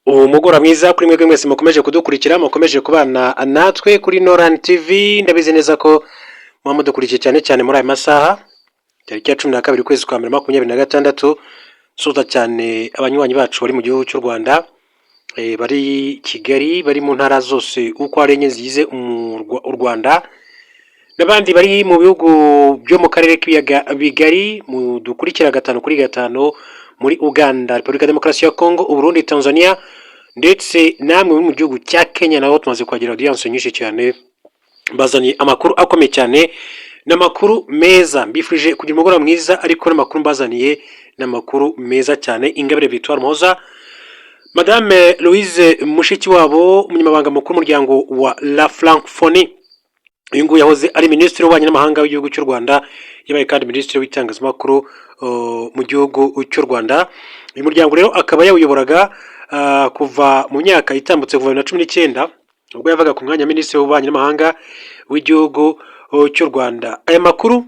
Umugora mwiza kuri mwebwe mwese mukomeje kudukurikira mukomeje kubana natwe kuri Noran TV ndabize neza ko mudukurikiye cyane cyane muri aya masaha tariki ya 12 kwezi kwa 2026 soza cyane abanywanyi bacu bari mu gihugu cy'u Rwanda bari Kigali bari mu ntara zose uko ari enye zigize u Rwanda n'abandi bari mu bihugu byo mu karere k'ibiyaga bigari mu dukurikira gatanu kuri gatanu muri Uganda, Repubulika Demokarasi ya Kongo, Uburundi, Tanzania ndetse namwe mu gihugu cya Kenya naho tumaze kwagira audience nyinshi cyane bazani amakuru akomeye cyane n'amakuru meza mbifurije kugira umugoroba mwiza ariko n'amakuru mbazaniye n'amakuru meza cyane. Ingabire Victoire Moza, Madame Louise Mushikiwabo, umunyamabanga mukuru w'umuryango wa La Francophonie, uyu nguyu yahoze ari minisitiri w'ububanyi n'amahanga w'igihugu cy'u Rwanda, yabaye kandi minisitiri w'itangazamakuru mu gihugu cy'u Rwanda. Uyu muryango rero akaba yawuyoboraga kuva mu myaka itambutse kuva 2019 ubwo yavaga ku mwanya minisitiri w'ububanyi n'amahanga w'igihugu cy'u Rwanda. Aya makuru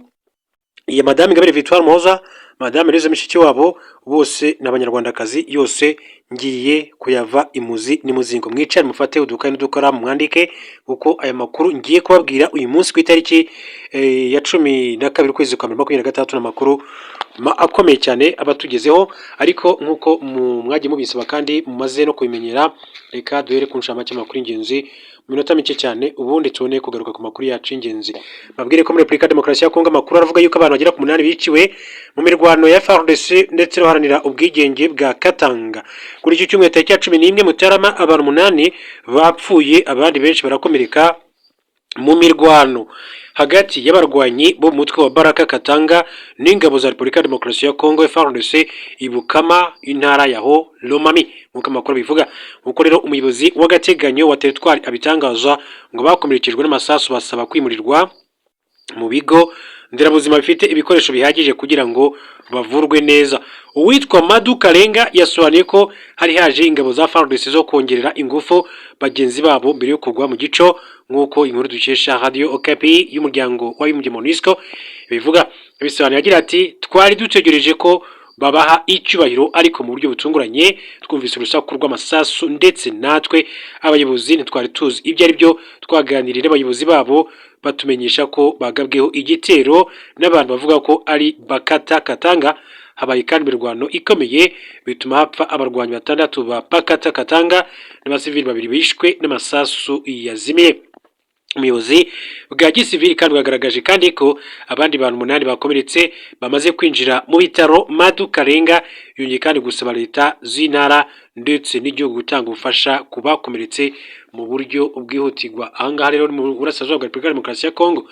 ya Madame Ingabire Victoire Moza, Madame Louise Mushikiwabo bose n'abanyarwandakazi yose ngiye kuyava imuzi n'imuzingo. Mwicare mufate udukaye n'udukora mwandike kuko aya makuru ngiye kubabwira uyu munsi ku itariki ya 12 kwezi kwa 2023 n'amakuru akomeye cyane abatugezeho, ariko nkuko mwagiye mubisaba kandi mumaze no kubimenyera, reka duhere ku nshamake makuru ingenzi mu minota mike cyane ubundi tubone kugaruka ku makuru yacu ingenzi. Babwire ko muri Repubulika Demokarasi ya Kongo amakuru aravuga yuko abantu bagera ku 8 biciwe mu mirwano ya FARDC ndetse baharanira ubwigenge bwa Katanga. Kuri iki cyumweru tariki ya 11 Mutarama abantu 8 bapfuye abandi benshi barakomereka mu mirwano hagati y'abarwanyi bo mutwe wa Baraka Katanga n'ingabo za Repubulika Demokarasi ya Kongo FARDC ibukama intara yaho Lomami nkuko amakuru bivuga. Uko rero umuyobozi w'agateganyo wa territoire abitangaza ngo bakomerekejwe n'amasasu basaba kwimurirwa mu bigo nderabuzima bifite ibikoresho bihagije kugira ngo bavurwe neza. Uwitwa Madu Karenga yasobanuye ko hari haje ingabo za FARDC zo kongerera ingufu bagenzi babo mbere yo kugwa mu gico nkuko inkuru dukesha Radio Okapi y'umuryango w'abibumbye MONUSCO bivuga. Bisobanuye agira ati twari dutegereje ko babaha icyubahiro ariko mu buryo butunguranye twumvise urusaku rw'amasasu ndetse natwe abayobozi ntitwari tuzi ibyo ari byo. Twaganirira abayobozi babo batumenyesha ko bagabweho igitero n'abantu bavuga ko ari Bakata Katanga. Habaye kandi imirwano ikomeye bituma hapfa abarwanyi 6 ba Bakata Katanga n'abasivili 2 bishwe n'amasasu yazimiye. Umuyobozi bwa gisivili kandi bwagaragaje kandi ko abandi bantu 8 bakomeretse bamaze kwinjira mu bitaro. Madu Karenga yongeye kandi gusaba leta z'intara ndetse n'igihugu gutanga ubufasha kubakomeretse mu buryo bwihutirwa. Ahangaha rero mu burasirazuba bwa Repubulika Demokarasi ya Kongo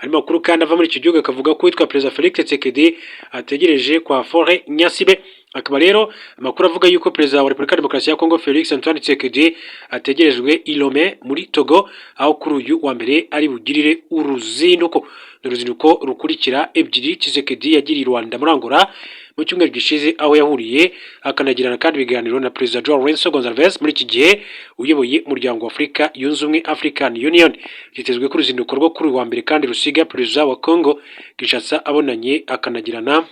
harimo makuru kandi ava muri iki gihugu akavuga ko witwa Perezida Felix Tshisekedi ategereje kwa Fore Nyasibe. Akaba rero amakuru avuga yuko Perezida wa Repubulika Demokarasi ya Kongo Felix Antoine Tshisekedi ategerejwe i Lomé muri Togo, aho kuri uyu wa mbere ari bugirire uruzinduko rukurikira ebyiri Tshisekedi yagiriye Rwanda muri Angola mu cyumweru gishize, aho yahuriye akanagirana kandi ibiganiro na Perezida Joao Lourenço Gonçalves muri iki gihe uyoboye umuryango wa Afurika yunze ubumwe African Union. Byitezwe ko uruzinduko rwo kuri wa mbere kandi rusiga Perezida wa Kongo Kinshasa abonanye akanagirana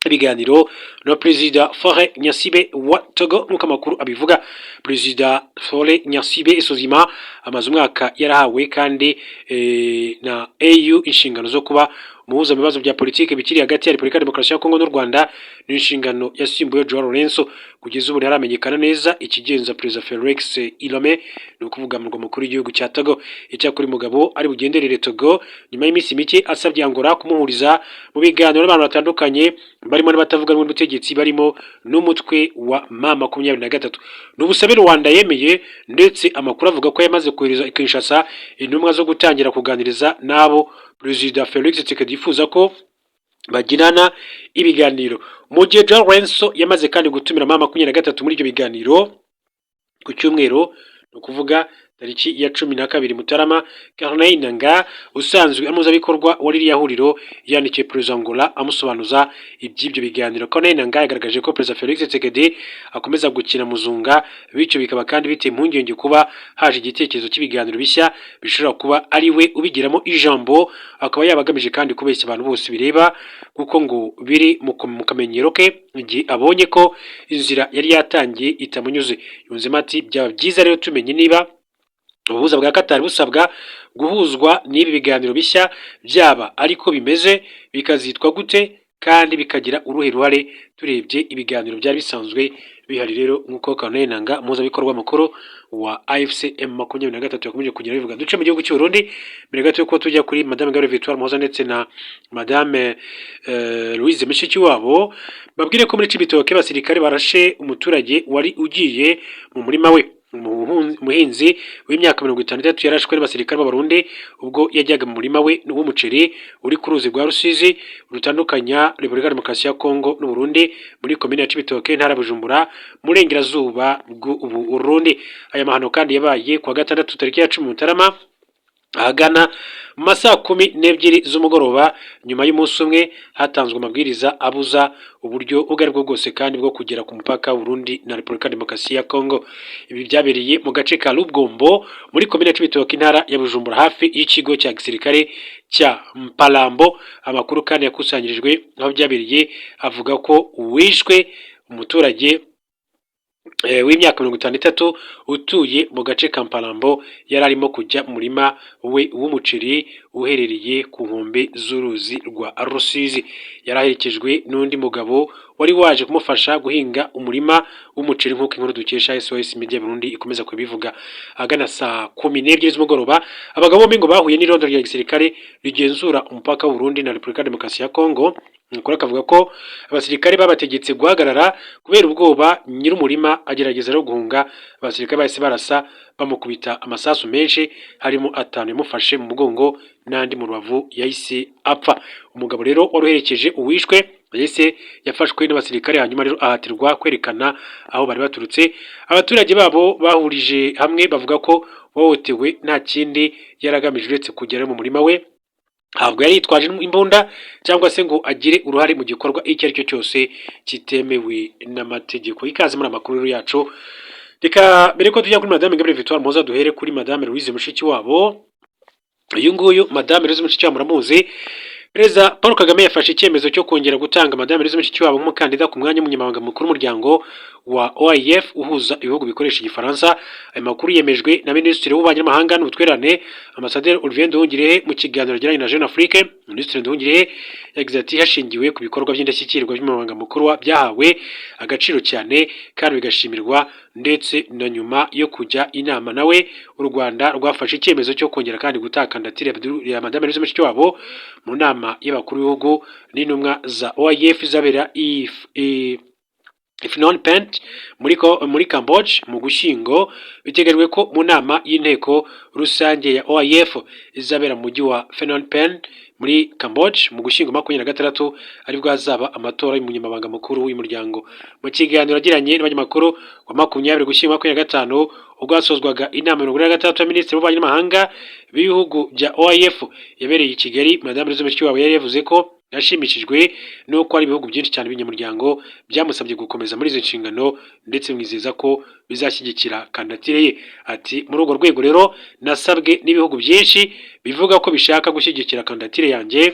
ibiganiro na Perezida Faure Nyasibe wa Togo nkuko amakuru abivuga. Perezida Faure Nyasibe isuzima amaze umwaka yarahawe kandi na AU inshingano zo kuba muhuza mu bibazo bya politike bikiri hagati ya Repubulika Demokarasi ya Kongo n'u Rwanda n'inshingano yasimbuye Joao Lourenço. Kugeza ubu haramenyekana neza ikigenza Perezida Felix Ilome no kuvuga mu mukuru w'igihugu cya Togo. Icyakuri mugabo ari bugenderere Togo nyuma y'iminsi mike asabye Angola kumuhuriza mu biganiro n'abantu batandukanye barimo n'abatavuga n'ubutegetsi barimo n'umutwe wa M23. N'ubusabe Rwanda yemeye ndetse amakuru avuga ko yamaze kohereza Kinshasa intumwa zo gutangira kuganiriza nabo Perezida Felix Tshisekedi yifuza ko bagirana ibiganiro. Mu gihe Joao Lourenço yamaze kandi gutumira M23 muri ibyo biganiro ku cyumweru no kuvuga tariki ya 12 Mutarama. Corneille Nangaa usanzwe umuhuzabikorwa wa ririya huriro yandikiye Perezida Angola amusobanuza iby'ibyo biganiro. Corneille Nangaa yagaragaje ko Perezida Felix Tshisekedi akomeza gukina muzunga, bityo bikaba kandi biteye impungenge kuba haje igitekerezo cy'ibiganiro bishya bishobora kuba ari we ubigiramo ijambo, akaba yabagamije kandi kubeshya abantu bose bireba kuko ngo biri mu kamenyero ke igihe abonye ko inzira yari yatangiye itamunyuze. Yunzemo ati byaba byiza rero tumenye niba ubuhuza bwa Qatar busabwa guhuzwa n'ibi biganiro bishya, byaba ariko bimeze bikazitwa gute kandi bikagira uruhe ruhare turebye ibiganiro byari bisanzwe bihari. Rero nk'uko Corneille Nangaa umuhuzabikorwa mukuru wa AFC M23 yakomeje kugira bivuga. Duce mu gihugu cy'u Burundi mbere gato yuko tujya kuri Madame Ingabire Victoire Muhoza ndetse na Madame Louise Mushikiwabo, babwire ko muri Cibitoke abasirikare barashe umuturage wari ugiye mu murima we. Umuhinzi w'imyaka 56 yarashwe n'abasirikare b'Abarundi ubwo yajyaga mu murima we w'umuceri uri ku ruzi rwa Rusizi rutandukanya Repubulika Demokarasi ya Kongo n'u Burundi muri komine ya Cibitoke intara Bujumbura murengerazuba bw'u Burundi. Aya mahano kandi yabaye kuwa gatandatu tariki ya 10 Mutarama ahagana mu masaha 12 z'umugoroba. Nyuma y'umunsi umwe hatanzwe amabwiriza abuza uburyo ubwo aribwo bwose kandi bwo kugera ku mupaka w'u Burundi na Repubulika Demokarasi ya Kongo. Ibi byabereye mu gace ka Rugombo muri komine ya Cibitoke intara ya Bujumbura hafi y'ikigo cya gisirikare cya Mpalambo. Amakuru kandi yakusanyirijwe aho byabereye avuga ko uwishwe umuturage w'imyaka 53 utuye mu gace ka Mpalambo yari arimo kujya mu murima we w'umuceri uherereye ku nkombe z'uruzi rwa Rusizi. Yaraherekejwe n'undi mugabo wari waje kumufasha guhinga umurima w'umuceri nk'uko inkuru dukesha SOS Media Burundi ikomeza kubivuga. Agana saa 12 z'umugoroba abagabo bombi ngo bahuye n'irondo rya gisirikare rigenzura umupaka w'u Burundi na Repubulika Demokarasi ya Kongo. Nkora kavuga ko abasirikare babategetse guhagarara kubera ubwoba. Nyir'umurima agerageza no guhunga, abasirikare bahise barasa bamukubita amasasu menshi harimo 5 yamufashe mu mugongo n'andi mu rubavu yahise apfa. Umugabo rero waruherekeje uwishwe yahise yafashwe n'abasirikare hanyuma rero ahatirwa kwerekana aho bari baturutse. Abaturage babo bahurije hamwe bavuga ko wahotewe nta kindi yaragamije uretse kugera mu murima we, ntabwo yari yitwaje imbunda cyangwa se ngo agire uruhare mu gikorwa icyo ari cyo cyose kitemewe n'amategeko. Ikaze muri amakuru yacu. Reka mbere ko tujya kuri Madame Ingabire Victoire Muhoza duhere kuri Madame Louise Mushikiwabo. Uyu nguyu Madame Louise Mushikiwabo muramuzi. Perezida Paul Kagame yafashe icyemezo cyo kongera gutanga Madame Louise Mushikiwabo nk'umukandida ku mwanya w'umunyamabanga mukuru w'umuryango wa OIF uhuza ibihugu bikoresha igifaransa. Aya makuru yemejwe na Minisitiri w'Ububanyi n'Amahanga n'Ubutwererane Ambassadeur Olivier Nduhungirehe mu kiganiro yagiranye na Jeune Afrique. Minisitiri Nduhungirehe yagize ati hashingiwe ku bikorwa by'indashyikirwa by'umunyamabanga mukuru byahawe agaciro cyane kandi bigashimirwa, ndetse na nyuma yo kujya inama nawe u Rwanda rwafashe icyemezo cyo kongera kandi gutanga kandidatire ya Madame Louise Mushikiwabo mu nama y'abakuru b'ibihugu n'intumwa za OIF izabera Phnom Penh muri Cambodia mu Gushyingo. Biteganyijwe ko mu nama y'inteko rusange ya OIF izabera mu mujyi wa Phnom Penh muri Cambodia mu Gushyingo 26 aribwo hazaba amatora y'umunyamabanga mukuru w'umuryango. Mu kiganiro yagiranye n'abanyamakuru wa 20 Gushyingo 25 ubwo hasozwaga inama ya 46 ya Minisitiri w'Ububanyi n'Amahanga b'ibihugu bya OIF yabereye i Kigali, Madame Louise Mushikiwabo yari yavuze ko yashimishijwe nuko ari ibihugu byinshi cyane b'inyamuryango byamusabye gukomeza muri izo nshingano, ndetse mwizeza ko bizashyigikira kandidatire ye. Ati muri urwo rwego rero nasabwe n'ibihugu byinshi bivuga ko bishaka gushyigikira kandidatire yanjye.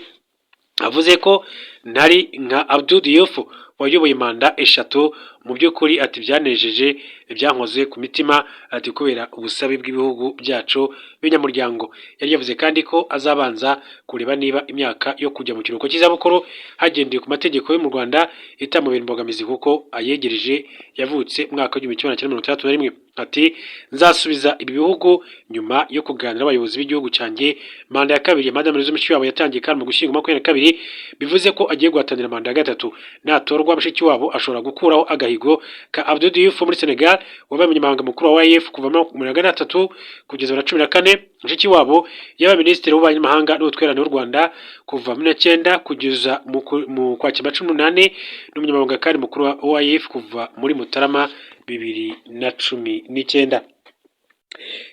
Avuze ko ntari nka Abdou Diouf wayoboye manda 3 mu by'ukuri. Ati byanejeje byankoze ku mitima, ati kubera ubusabe bw'ibihugu byacu b'inyamuryango. Yari yavuze kandi ko azabanza kureba niba imyaka yo kujya mu kiruhuko cy'izabukuru hagendeye ku mategeko yo mu Rwanda itamubera imbogamizi kuko ayegereje yavutse mwaka wa 1961. Ati nzasubiza ibi bihugu nyuma yo kuganira n'abayobozi b'igihugu cyanjye. Manda ya kabiri ya Madame Louise Mushikiwabo yatangiye kandi mu Gushyingo 22 bivuze ko agiye guhatanira manda ya gatatu. Natorwa Mushikiwabo ashobora gukuraho agahigo ka Abdou Diouf muri Senegal wabaye umunyamabanga mukuru wa OIF kuva mu 2023 kugeza na 14. Mushikiwabo yaba Minisitiri w'Ububanyi n'Amahanga n'Ubutwererane w'u Rwanda kuva mu 9 kugeza mu Kwakira 18 n'umunyamabanga kandi mukuru wa OIF kuva muri Mutarama 2019.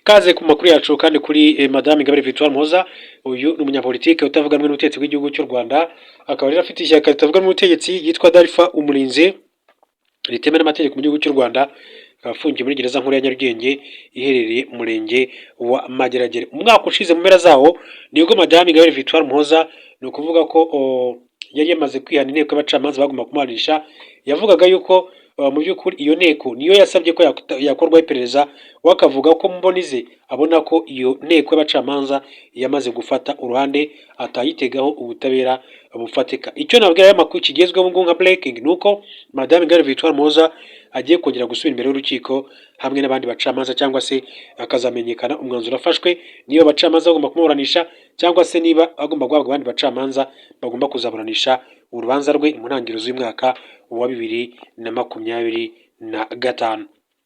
Kaze ku makuru yacu kandi kuri Madame Ingabire Victoire Muhoza. Uyu ni umunyapolitike utavuga rumwe n'ubutegetsi bw'igihugu cy'u Rwanda, akaba rero afite ishyaka ritavuga n'ubutegetsi yitwa Dalpha Umurinzi ritemewe n'amategeko mu gihugu cy'u Rwanda, akaba afungiye muri gereza nkuru ya Nyarugenge iherereye mu murenge wa Mageragere. Umwaka ushize mu mpera zawo nibwo Madame Ingabire Victoire Muhoza, ni ukuvuga ko yari yamaze kwihana inteko y'abacamanza bagomba kumuranisha. Yavugaga yuko mu by'ukuri iyo nteko niyo yasabye ko yakorwaho iperereza, we akavuga ko mbonize abona ko iyo nteko y'abacamanza yamaze gufata uruhande atayitegaho ubutabera bufatika. Icyo nabwira y'amakuru kigezweho ngo nka breaking ni uko Madame Ingabire Victoire Muhoza agiye kongera gusubira imbere y'urukiko hamwe n'abandi bacamanza, cyangwa se akazamenyekana umwanzuro afashwe niba abacamanza bagomba kumuburanisha cyangwa se niba agomba guhabwa abandi bacamanza bagomba kuzaburanisha urubanza rwe mu ntangiriro z'umwaka wa 2025.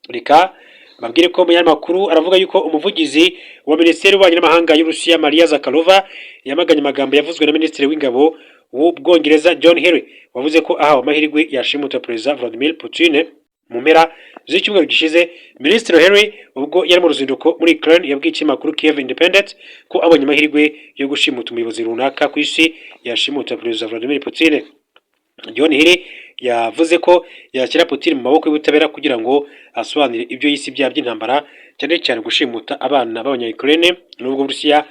Reka babwire ko mu makuru aravuga yuko umuvugizi wa Minisiteri y'Ububanyi n'Amahanga y'Uburusiya Maria Zakharova yamaganye amagambo yavuzwe na Minisitiri w'Ingabo w'Ubwongereza John Healey, wavuze ko ahawe amahirwe yashimuta Perezida Vladimir Putin mu mpera z'icyumweru gishize. Minisitiri Healey ubwo yari mu ruzinduko muri Ukraine yabwiye ikinyamakuru Kiev Independent ko abonye amahirwe yo gushimuta umuyobozi runaka ku isi yashimuta Perezida Vladimir Putin. John Healey yavuze ko yashyira Putin mu maboko y'ubutabera kugira ngo asobanure ibyo yise ibyaha by'intambara, cyane cyane gushimuta abana b'abanya-Ukraine, nubwo Burusiya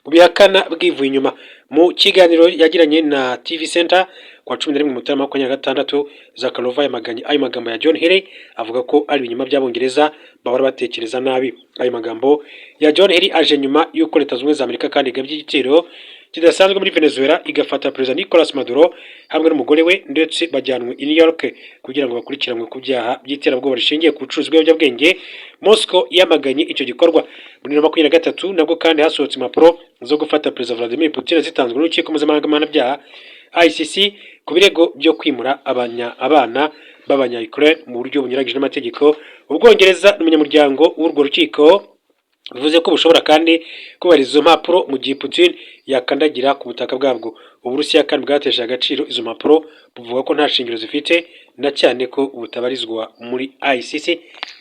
bubihakana bwivuye inyuma. Mu kiganiro yagiranye na TV Center kwa 11 Mutarama 2026, Zakharova yamaganye ayo magambo ya John Healey, avuga ko ari ibinyoma by'Abongereza bahora batekereza nabi. Ayo magambo ya John Healey aje nyuma y'uko Leta Zunze Ubumwe za Amerika kandi igabye igitero kidasanzwe muri Venezuela igafata Perezida Nicolas Maduro hamwe n'umugore we, ndetse bajyanwe i New York kugira ngo bakurikiranwe ku byaha by'iterabwoba rishingiye ku bucuruzi bw'ibiyobyabwenge. Moscow yamaganye icyo gikorwa. Muri 2023 nabwo kandi hasohotse impapuro zo gufata Perezida Vladimir Putin zitanzwe n'urukiko mpuzamahanga mpanabyaha ICC ku birego byo kwimura abana b'abanya-Ukraine mu buryo bunyuranyije n'amategeko. Ubwongereza n'umunyamuryango w'urwo rukiko bivuze ko bushobora kandi kubahiriza izo mpapuro mu gihe Putin yakandagira ku butaka bwabwo. Uburusiya kandi bwatesha agaciro izo mpapuro buvuga ko nta shingiro zifite, na cyane ko ubutabarizwa muri ICC,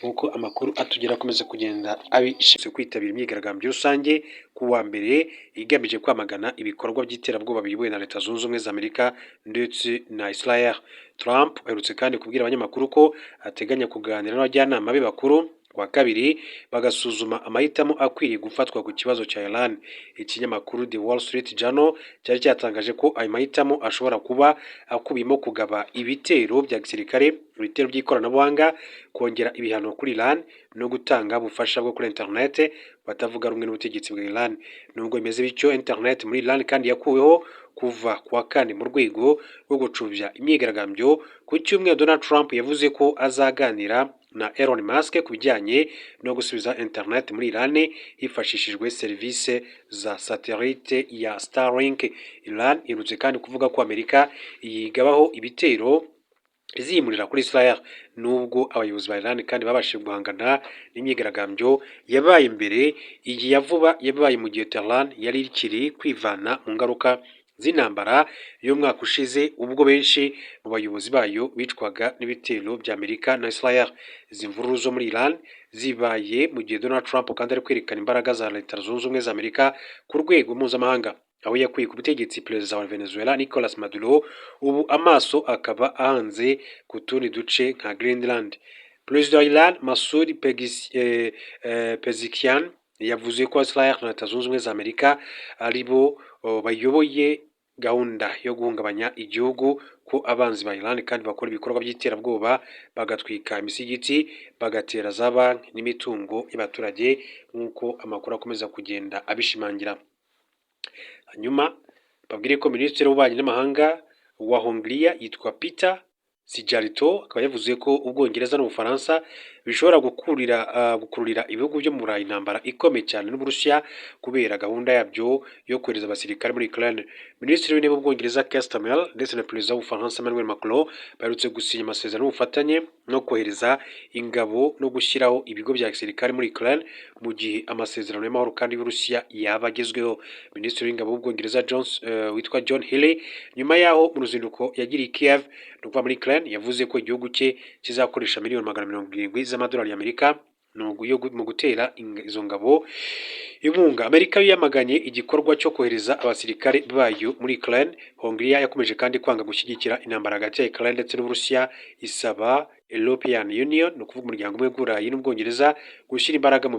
nk'uko amakuru atugera akomeza kugenda abishinzwe kwitabira imyigaragambyo rusange ku wa mbere igamije kwamagana ibikorwa by'iterabwoba biyobowe na Leta Zunze Ubumwe za Amerika ndetse na Israel. Trump aherutse kandi kubwira abanyamakuru ko ateganya kuganira n'abajyanama be bakuru kwa kabiri bagasuzuma amahitamo akwiriye gufatwa ku kibazo cya Iran. Ikinyamakuru The Wall Street Journal cyari cyatangaje ko ayo mahitamo ashobora kuba akubiyemo kugaba ibitero bya gisirikare, ibitero by'ikoranabuhanga, kongera ibihano kuri Iran no gutanga ubufasha bwo kuri internet batavuga rumwe n'ubutegetsi bwa Iran. Nubwo bimeze bityo, internet muri Iran kandi yakuweho kuva kwa kane mu rwego rwo gucubya imyigaragambyo. Ku cyumweru Donald Trump yavuze ko azaganira na Elon Musk ku bijyanye no gusubiza internet muri Iran hifashishijwe serivisi za satellite ya Starlink. Iran irutse kandi kuvuga ko Amerika yigabaho ibitero izimurira kuri Israel, nubwo abayobozi ba Iran kandi babashije guhangana n'imyigaragambyo yabaye imbere. Iyi ya vuba yabaye mu gihe Tehran yari ikiri kwivana mu ngaruka z'intambara y'umwaka ushize, ubwo benshi mu bayobozi bayo bicwaga n'ibitero bya Amerika na Israel. Izi mvururu zo muri Iran zibaye mu gihe Donald Trump kandi ari kwerekana imbaraga za Leta Zunze Ubumwe za Amerika ku rwego mpuzamahanga, aho yakuye ku butegetsi Perezida wa Venezuela Nicolas Maduro. Ubu amaso akaba ahanze ku tundi duce nka Greenland. Perezida wa Iran Masoud Pezeshkian yavuze ko Israel na Leta Zunze Ubumwe za Amerika aribo bayoboye gahunda yo guhungabanya igihugu, ko abanzi ba Iran kandi bakora ibikorwa by'iterabwoba bagatwika imisigiti, bagatera za banki n'imitungo y'abaturage, nk'uko amakuru akomeza kugenda abishimangira. Hanyuma babwire ko Minisitiri w'Ububanyi n'Amahanga wa Hongria yitwa Peter Sijarito akaba yavuze ko Ubwongereza n'Ubufaransa bishobora gukururira ibihugu byo mu Burayi intambara ikomeye cyane n'Uburusiya kubera gahunda yabyo yo kohereza abasirikare muri Ukraine. Minisitiri w'Intebe w'Ubwongereza Keir Starmer ndetse na Perezida w'Ubufaransa Emmanuel Macron baherutse gusinya amasezerano y'ubufatanye no kohereza ingabo no gushyiraho ibigo bya gisirikare muri Ukraine mu gihe amasezerano y'amahoro kandi y'Uburusiya yaba agezweho. Minisitiri w'Ingabo w'Ubwongereza witwa John Healey, nyuma yaho mu ruzinduko yagiriye Kiev no kuva muri Ukraine, yavuze ko igihugu cye kizakoresha miliyoni 770 z'amadolari y'Amerika mu gutera izo ngabo inkunga. Amerika yamaganye igikorwa cyo kohereza abasirikare bayo muri Ukraine. Hongiriya yakomeje kandi kwanga gushyigikira intambara hagati ya Ukraine ndetse n'Uburusiya, isaba European Union no kuvuga umuryango umwe w'Uburayi n'Ubwongereza gushyira imbaraga mu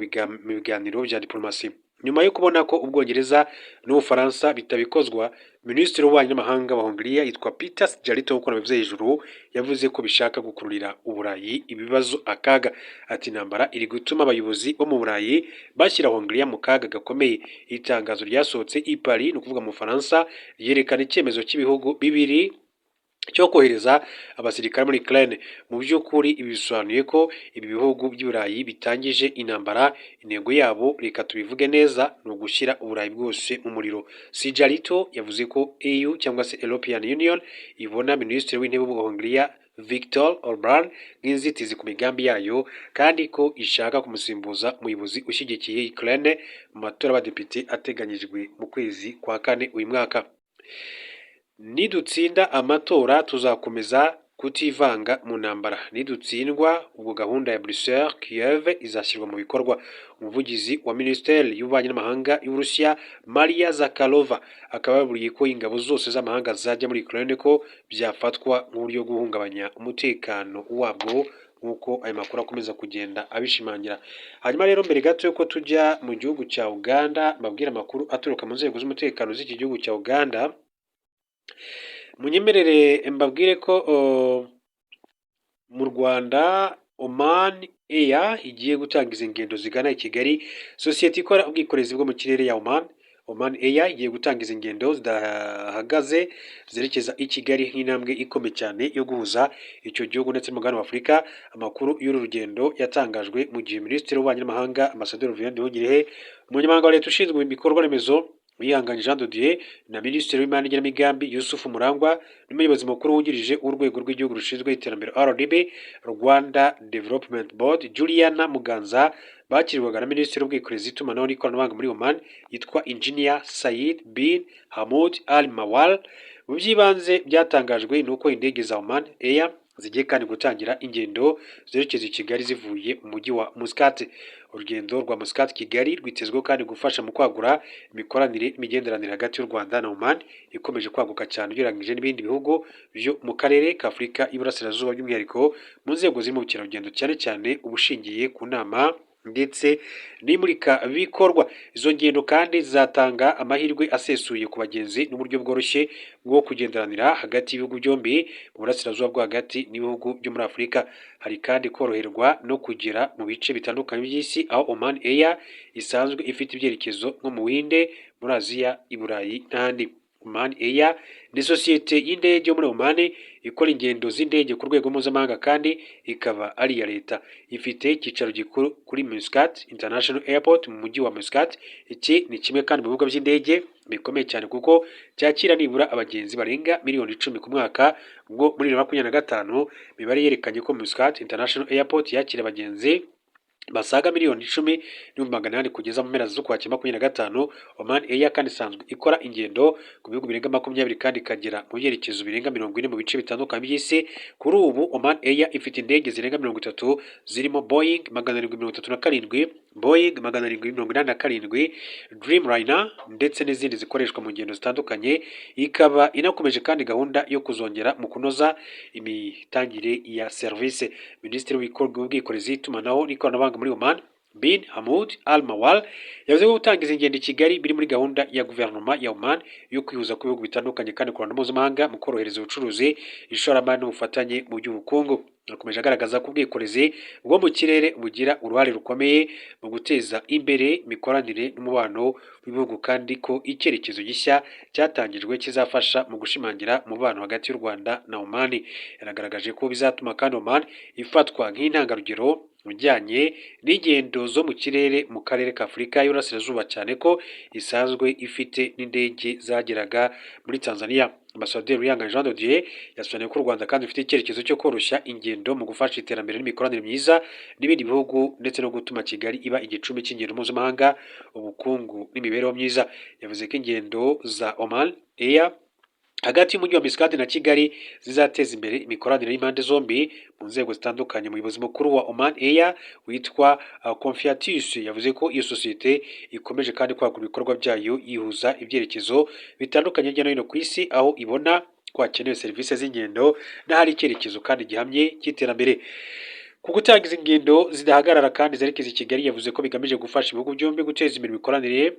biganiro bya diplomasi. Nyuma yo kubona ko Ubwongereza n'Ubufaransa bitabikozwa, Minisitiri w'Ububanyi n'Amahanga wa Hongiriya yitwa Peter Szijjarto uko nabivuze hejuru, yavuze ko bishaka gukururira Uburayi ibibazo akaga. Ati intambara iri gutuma abayobozi bo mu Burayi bashyira Hongiriya mu kaga gakomeye. Itangazo ryasohotse i Paris no kuvuga mu Faransa ryerekana icyemezo cy'ibihugu bibiri cyo kohereza abasirikare muri Ukraine. Mu by'ukuri ibi bisobanuye ko ibi bihugu by'Uburayi bitangije intambara. Intego yabo, reka tubivuge neza, ni ugushyira Uburayi bwose mu muriro. Szijjarto yavuze ko EU cyangwa se European Union ibona Minisitiri w'Intebe wa Hongiriya Viktor Orban nk'inzitizi ku migambi yayo, kandi ko ishaka kumusimbuza umuyobozi ushyigikiye Ukraine mu matora y'abadepite ateganyijwe mu kwezi kwa kane uyu mwaka. Nidutsinda amatora tuzakomeza kutivanga mu ntambara. Nidutsindwa, ubwo gahunda ya Brussels Kiev izashyirwa mu bikorwa. Umuvugizi wa Minisiteri y'Ububanyi n'Amahanga y'Uburusiya Maria Zakharova akaba yaburiye ko ingabo zose z'amahanga zajya muri Ukraine ko byafatwa nk'uburyo bwo guhungabanya umutekano wabwo, nk'uko ayo makuru akomeza kugenda abishimangira. Hanyuma rero, mbere gato yuko tujya mu gihugu cya Uganda, mbabwira amakuru aturuka mu nzego z'umutekano z'iki gihugu cya Uganda. Munyemerere mbabwire ko mu Rwanda Oman Air igiye gutanga izi ngendo zigana i Kigali. Sosiyete ikora ubwikorezi bwo mu kirere ya Oman Air igiye gutanga izi ngendo zidahagaze zerekeza i Kigali nk'intambwe ikomeye cyane yo guhuza icyo gihugu ndetse n'umugabane wa Afurika. Amakuru y'uru rugendo yatangajwe mu gihe Minisitiri w'Ububanyi n'Amahanga Ambasaderi Vianney Nduhungirehe, Umunyamabanga wa Leta ushinzwe ibikorwa remezo Uwihanganye Jean de Dieu na Minisitiri w'Imari n'Igenamigambi Yusufu Murangwa n'umuyobozi mukuru wungirije w'urwego rw'igihugu rushinzwe iterambere RDB Rwanda Development Board Juliana Muganza bakirirwaga na Minisitiri w'Ubwikorezi, Itumanaho n'Ikoranabuhanga muri Oman yitwa Engineer Said bin Hamoud Al Mawal. Mu by'ibanze byatangajwe ni uko indege za Oman Air zigiye kandi gutangira ingendo zerekeza i Kigali zivuye mu mujyi wa Muscat. Urugendo rwa Muscat Kigali rwitezweho kandi gufasha mu kwagura imikoranire n'imigenderanire hagati y'u Rwanda na Oman ikomeje kwaguka cyane ugereranyije n'ibindi bihugu byo mu karere ka Afurika y'Iburasirazuba, by'umwihariko mu nzego zirimo ubukerarugendo, cyane cyane ubushingiye ku nama ndetse n'imurika bikorwa. Izo ngendo kandi zizatanga amahirwe asesuye ku bagenzi n'uburyo bworoshye bwo kugenderanira hagati y'ibihugu byombi mu burasirazuba bwo hagati n'ibihugu byo muri Afurika. Hari kandi koroherwa no kugera mu bice bitandukanye by'isi, aho Oman Air isanzwe ifite ibyerekezo nko mu Buhinde, muri Aziya, i Burayi n'ahandi. Oman Air ni sosiyete y'indege yo muri Oman ikora ingendo z'indege ku rwego mpuzamahanga kandi ikaba ari iya leta. Ifite icyicaro gikuru kuri Muscat International Airport mu mujyi wa Muscat. Iki ni kimwe kandi mu bibuga by'indege bikomeye cyane kuko cyakira nibura abagenzi barenga miliyoni 10 ku mwaka. Ubwo muri 2025 mibare yerekanye ko Muscat International Airport yakira abagenzi basaga miliyoni 10,800 kugeza mu mpera z'Ukwakira 2025. Oman Air kandi isanzwe ikora ingendo ku bihugu birenga 20 kandi ikagera mu byerekezo birenga 40 mu bice bitandukanye by'isi. Kuri ubu Oman Air ifite indege zirenga 30 zirimo Boeing 737, Boeing 787, Dreamliner ndetse n'izindi zikoreshwa mu ngendo zitandukanye. Ikaba inakomeje kandi gahunda yo kuzongera mu kunoza imitangire ya service. Minisitiri w'Ubwikorezi, Itumanaho n'Ikoranabuhanga muri Oman bin Hamoud Al Mawal yavuze ko gutangiza ingendo i Kigali biri muri gahunda ya guverinoma ya Oman yo kwihuza ku bihugu bitandukanye kandi korana mpuzamahanga mu korohereza ubucuruzi, ishoramari n'ubufatanye mu by'ubukungu. Yakomeje agaragaza ko ubwikorezi bwo mu kirere bugira uruhare rukomeye mu guteza imbere imikoranire n'umubano w'ibihugu, kandi ko icyerekezo gishya cyatangijwe kizafasha mu gushimangira umubano hagati y'u Rwanda na Oman. Yanagaragaje ko bizatuma kandi Oman ifatwa nk'intangarugero ujyanye n'ingendo zo mu kirere mu karere ka Afurika y'Uburasirazuba, cyane ko isanzwe ifite n'indege zageraga muri Tanzania. Ambasaderi Uwihanganye Jean de Dieu yasobanuye ko u Rwanda kandi rufite icyerekezo cyo koroshya ingendo mu gufasha iterambere n'imikoranire myiza n'ibindi bihugu ndetse no gutuma Kigali iba igicumbi cy'ingendo mpuzamahanga, ubukungu n'imibereho myiza. Yavuze ko ingendo za Oman Air hagati y'umujyi wa Muscat na Kigali zizateza imbere imikoranire y'impande zombi mu nzego zitandukanye. Umuyobozi mukuru wa Oman Air witwa Confiatus yavuze ko iyo sosiyete ikomeje kandi kwagura ibikorwa byayo yihuza ibyerekezo bitandukanye hirya no hino ku isi, aho ibona ko hakenewe serivisi z'ingendo n'ahari icyerekezo kandi gihamye cy'iterambere. Ku gutanga izi ngendo zidahagarara kandi zerekeza i Kigali, yavuze ko bigamije gufasha ibihugu byombi guteza imbere imikoranire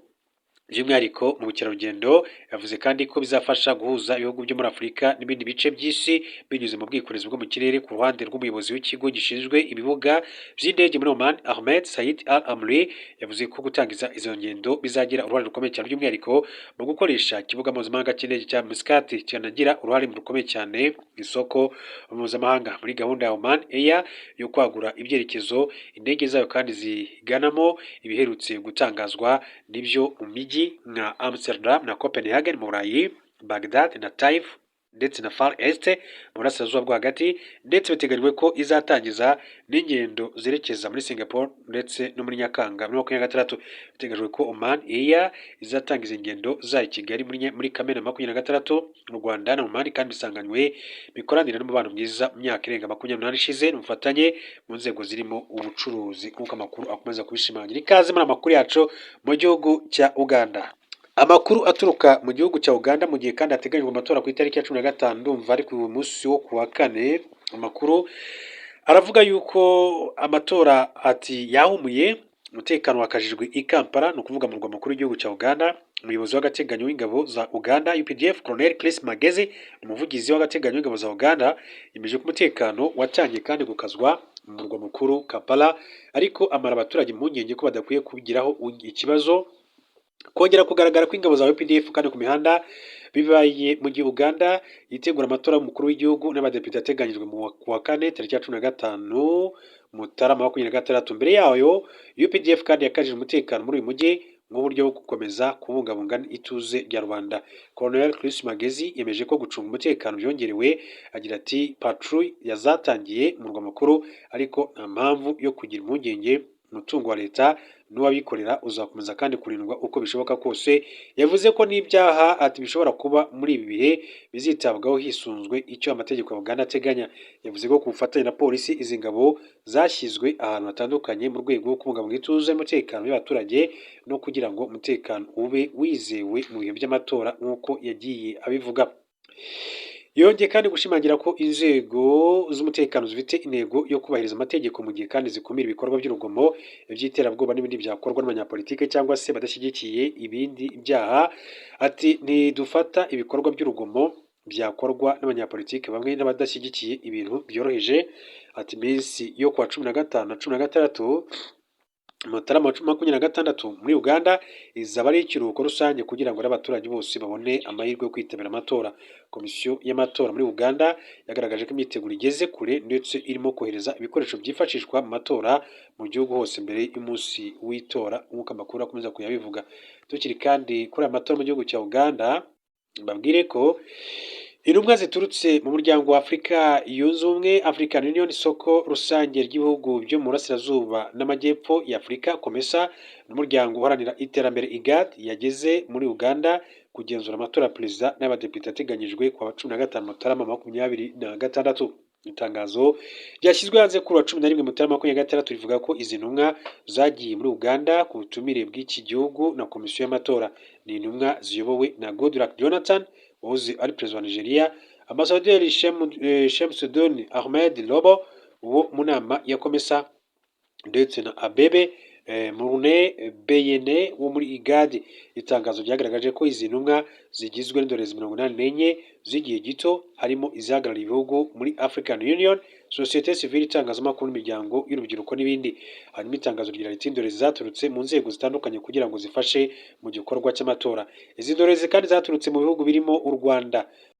by'umwihariko mu bukerarugendo. Yavuze kandi ko bizafasha guhuza ibihugu byo muri Afurika n'ibindi bice by'isi binyuze mu bwikorezi bwo mu kirere. Ku ruhande rw'umuyobozi w'ikigo gishinzwe ibibuga by'indege muri Oman, Ahmed Said Al Amri, yavuze ko gutangiza izo ngendo bizagira uruhare rukomeye cyane by'umwihariko mu gukoresha ikibuga mpuzamahanga cy'indege cya Muscat, kikanagira uruhare rukomeye cyane mu isoko mpuzamahanga. Muri gahunda ya Oman Air yo kwagura ibyerekezo indege zayo kandi ziganamo, ibiherutse gutangazwa n'ibyo mu mijyi nka Amsterdam na Copenhagen mu Burayi, Baghdad na Taif ndetse na Far East mu burasirazuba bwo hagati, ndetse biteganyijwe ko izatangiza n'ingendo zerekeza muri Singapore ndetse no muri Nyakanga muri 2026. Biteganyijwe ko Oman Air izatangiza ingendo zayo Kigali muri Kamena 2026 mu Rwanda na Oman, kandi bisanganywe imikoranire n'umubano mwiza mu myaka irenga 28 ishize n'ubufatanye mu nzego zirimo ubucuruzi, nk'uko amakuru akomeza kubishimangira. Ikaze muri amakuru yacu mu gihugu cya Uganda. Amakuru aturuka mu gihugu cya Uganda mu gihe kandi hateganyijwe amatora ku itariki ya 15, ndumva ari ku munsi wo kuwa kane. Amakuru aravuga yuko amatora ati yahumuye, umutekano wakajijwe i Kampala, no kuvuga mu murwa mukuru w'igihugu cya Uganda. Umuyobozi w'agateganyo w'ingabo za Uganda UPDF Colonel Chris Magezi, umuvugizi w'agateganyo w'ingabo za Uganda, yemeje ko umutekano watangiye kandi gukazwa mu murwa mukuru Kampala, ariko amara abaturage impungenge ko badakwiye kubigiraho ikibazo kongera kugaragara kw'ingabo za UPDF kandi ku mihanda. Bibaye mu gihe Uganda yitegura amatora y'umukuru w'igihugu n'abadepite ateganyijwe mu wa kane tariki ya 15 Mutarama 2026. Mbere yayo UPDF kandi yakajije umutekano muri uyu mujyi nk'uburyo bwo gukomeza kubungabunga ituze rya rubanda. Colonel Chris Magezi yemeje ko gucunga umutekano byongerewe, agira ati patrouille yazatangiye mu murwa mukuru, ariko nta mpamvu yo kugira impungenge. Umutungo wa leta n'uwabikorera uzakomeza kandi kurindwa uko bishoboka kose. Yavuze ko n'ibyaha ati bishobora kuba muri ibi bihe bizitabwaho hisunzwe icyo amategeko ya Uganda ateganya. Yavuze ko ku bufatanye na polisi izi ngabo zashyizwe ahantu hatandukanye mu rwego rwo kubungabunga ituze n'umutekano w'abaturage no kugira ngo umutekano ube wizewe mu bihe by'amatora nk'uko yagiye abivuga. Yongeye kandi gushimangira ko inzego z'umutekano zifite intego yo kubahiriza amategeko mu gihe kandi zikumira ibikorwa by'urugomo, iby'iterabwoba n'ibindi byakorwa n'abanyapolitike cyangwa se badashyigikiye ibindi byaha. Ati ntidufata ibikorwa by'urugomo byakorwa n'abanyapolitike bamwe n'abadashyigikiye ibintu byoroheje. Ati iminsi yo kuwa 15 na 16 Mutarama 2026 muri Uganda izaba ari ikiruhuko rusange kugira ngo abaturage bose babone amahirwe yo kwitabira amatora. Komisiyo y'amatora muri Uganda yagaragaje ko imyiteguro igeze kure ndetse irimo kohereza ibikoresho byifashishwa mu matora mu gihugu hose mbere y'umunsi w'itora, nk'uko amakuru akomeza kuyabivuga. Tukiri kandi kuri aya matora mu gihugu cya Uganda, babwire ko intumwa ziturutse mu muryango wa Afurika yunze ubumwe African Union, isoko rusange ry'ibihugu byo mu burasirazuba n'amajyepfo ya Afurika COMESA n'umuryango uharanira iterambere IGAD yageze muri Uganda kugenzura amatora ya perezida n'abadepite ateganyijwe ku wa 15 Mutarama 2026. Itangazo ryashyizwe hanze kuri wa 11 Mutarama 2026 rivuga ko izi ntumwa zagiye muri Uganda ku butumire bw'iki gihugu na komisiyo y'amatora. Ni intumwa ziyobowe na Goodluck Jonathan wahoze ari perezida wa Nigeria, Ambasaderi Shamsuddin Ahmed Lobo wo mu nama ya COMESA, ndetse na Abebe Murune Beyene wo muri IGAD. Itangazo ryagaragaje ko izi ntumwa zigizwe n'indorerezi 84 z'igihe gito, harimo izihagarariye ibihugu muri African Union, sosiyete sivile, itangazamakuru n'imiryango y'urubyiruko n'ibindi. Hanyuma itangazo rigira riti indorerezi zaturutse mu nzego zitandukanye kugira ngo zifashe mu gikorwa cy'amatora. Izi ndorerezi kandi zaturutse mu bihugu birimo u Rwanda,